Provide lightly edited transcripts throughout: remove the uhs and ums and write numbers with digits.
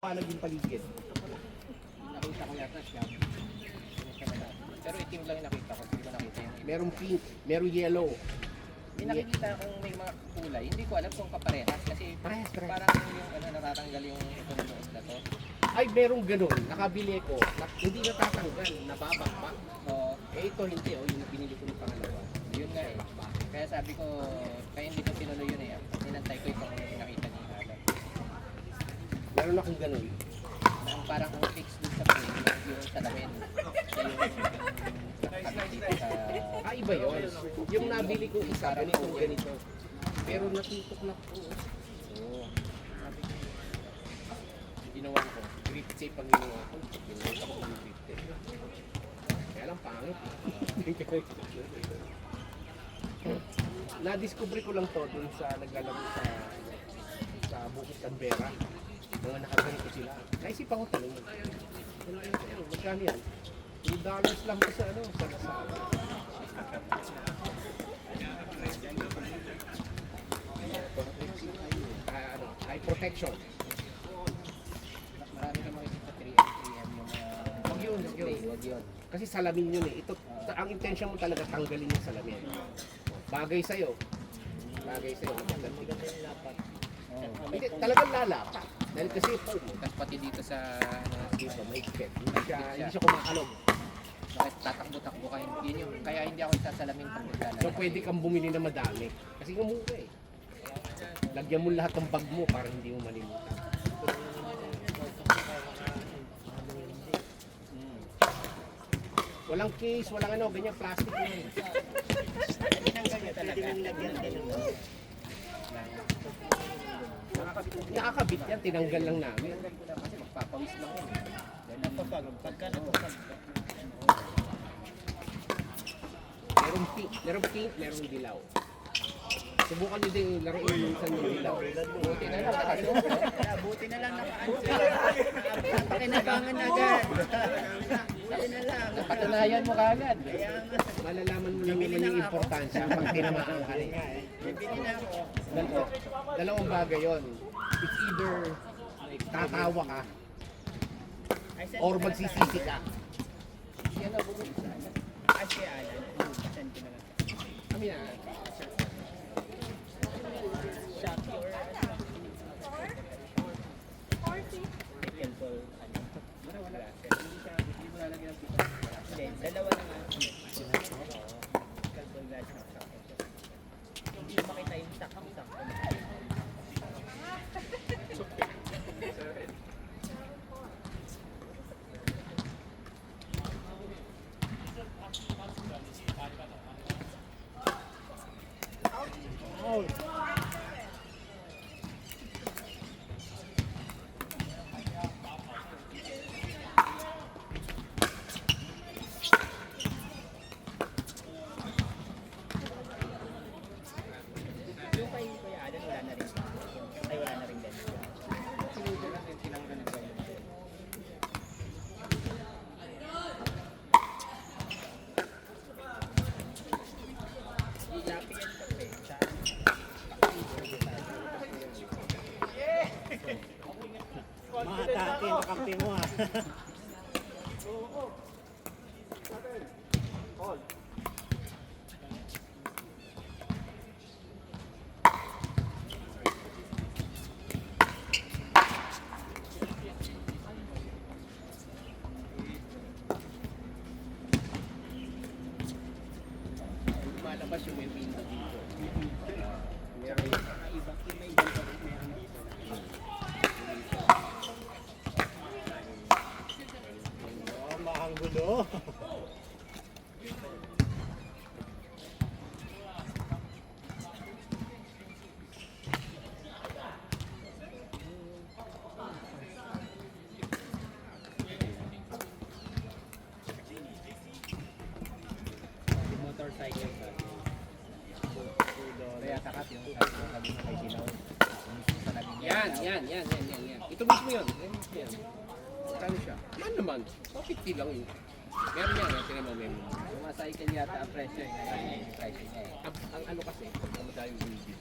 Paano yung paligid? Nakita ko yata siya. Pero itim lang yung nakita ko. Hindi ko nakita yung iba. Merong pink, merong yellow. May nakikita akong may mga kulay. Hindi ko alam kung kaparehas. Kasi Parehas. parang yung ano, natatanggal yung ito ng loob na to. Ay, merong ganun. Nakabili ko. Hindi natatanggal. Nababakbak. So, Ito hindi. Yung binili ko ng pangalawa. yun nga eh. Kaya sabi ko, kaya hindi ko tinuloy yun eh. Ninantay ko itong nakita ni Alan. Meron akong ganun. Na parang ang fix dun sa frame, yung salamin. Siya yung nakakabit dito sa... Iba yun. Yung nabili ko isa, ganitong ganito. Pero natutok na po. Oo. Ginawa ko. Grip tape ang ginawa ko. Ginawa ko ng grip tape. Kaya lang pangit. Na-discover ko lang to dun sa naglalaro sa Bukit Canberra. Mga nakaganito sila. Naisipan ko tanong. Magkano yan? $2 lang po sa Lazada. Eye protection. Marami kang makikita 3M yung mga... Wag yun. Wag yun. Kasi salamin yun eh. Ito, ang intention mo talaga tanggalin yung salamin. Bagay sa'yo. Maganda yung lapat. Hindi, talagang lalapa. Dahil kasi foam. Tapos pati dito sa... Dito, may ikit. Hindi siya kumakalog. Bakit tatakbo-takbo ka? Yun yung, kaya hindi ako isasalamin pag naglalaro. So pwede kang bumili na madami. Kasi nga mura eh. Lagyan mo lahat ng bag mo para hindi mo malimutan. Walang case, walang ganyan plastic na yun. Tinanggal niya talaga. Nakakabit yan, tinanggal lang namin. Tinanggal ko na kasi magpapawis lang yun. Dahil napapagod. Pagka napapagod. Merong pink, merong dilaw. Subukan nyo din laruin minsan yung dilaw. Buti na lang nakasuot. Buti na lang naka-answer. Pakinabangan agad. Buti na lang. Napatunayan mo kagad. Malalaman mo lang naman yung importansya pag tinamaan ka rin. Bibili na ako. Dalawang bagay yon. It's either tatawa ka or magsisisi ka. Yan na bumili sa akin. Kasi Alan. Send ko na lang. Kami na. Shopee or Nickel Ball. Wala. Hindi mo lalagyan ng pita. Hindi, dalawa na nga. Nickel Ball glass na sakto. Hindi mo makita yung sakto-sakto. Yung kay Kuya Alan, wala na rin. Ay, wala na rin din. Sinudo lang yung tinanggal ng ganyan. Shopee yan to eh. Makatake, makampi mo ha. Lumalabas yung may window dito. Meron Makanggulo. Motorcycle ba? Kaya takat yung sabi mo kay Dilaw. Yan. Ito mismo yun. Kano siya? Yan naman. 50 lang yun. Meron yan. Tingnan mo, meron. Yung mga cycle yata ang presyo eh. Ngayon yung presyo niya eh. Ang ano kasi, pag madayong video.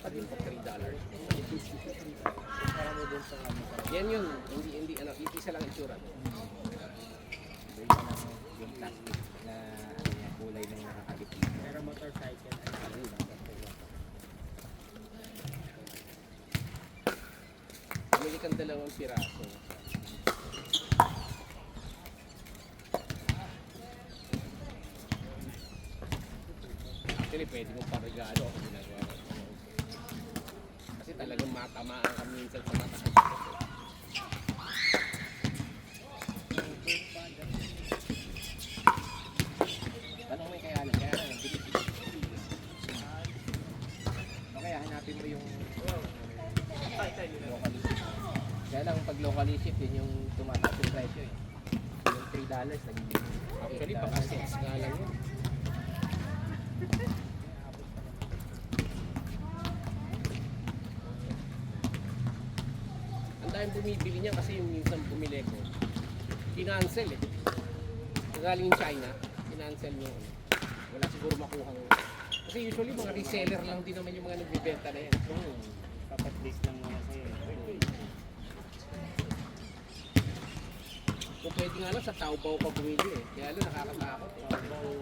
Pag-in po, $3. Para mo dun sa Yan yun, hindi, isa lang itsura. Doon ka lang yung plastic na ano niya, kulay ng nakakabit. pero motorcycle ano lang. Bumili kang 2 piraso. Actually, pwede mong parigalo ako ginagawa ko. Kasi talagang matamaan ka minsan sa mata. Tanong mo yung kaya lang, bilis. O kaya hanapin mo yung locally ship. Kaya lang pag locally ship, yun yung tumataas yung presyo eh. Yung $3, naging Actually, baka 6 nga lang yun. Ang daming bumibili niya kasi yung minsan bumili ko. Kinancel eh. Galing yung China, kinancel nyo. Wala siguro makuhang. Kasi usually mga reseller lang din naman yung mga nagbibenta na yan. Papat-list lang muna sa'yo. Kung pwede nga lang sa Taobao pa bumili eh. Kaya lang nakakatakot. Taobao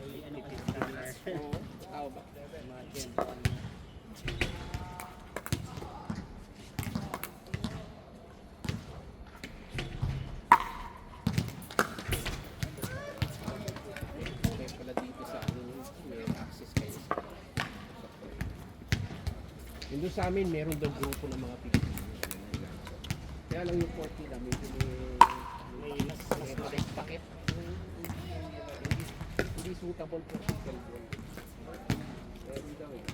ay ano, $50. Oo, Taobao. Mga 10. May pala dito sa ano yun, may access kayo sa yung doon sa amin, meron daw grupo ng mga Pilipino. Kaya lang yung 40 na, medyo may pakit. Hindi suitable for single boy. Meron daw eh.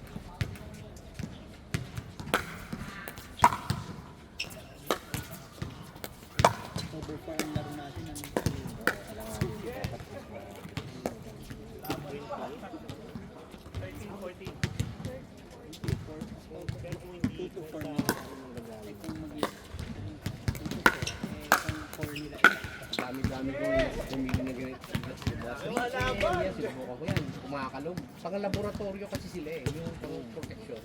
Over pa ang laro natin. Ano? Dami-dami kong pumili na ganito. Yan, sinubukan ko yan. Kumakalog. Pang laboratorio kasi sila eh. Yung pang protection.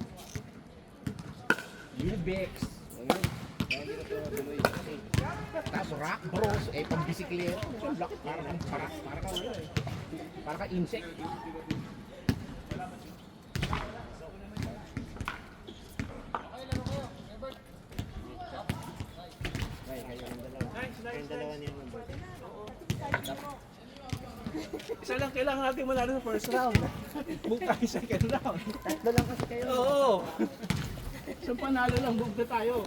Ubex. Ayun. Kaya hindi ko ito tuloy kasi Tapos rock bros. Eh, pang bisikleta. Lock. Para ka ano eh. Para ka insect. kayo yung dalawa. Kayong dalawa niya mo ba? Isa lang kailangan natin manalo sa first round. Buka yung second round. Tatlo lang kasi kayo. Oo. Isang panalo lang, bugda tayo.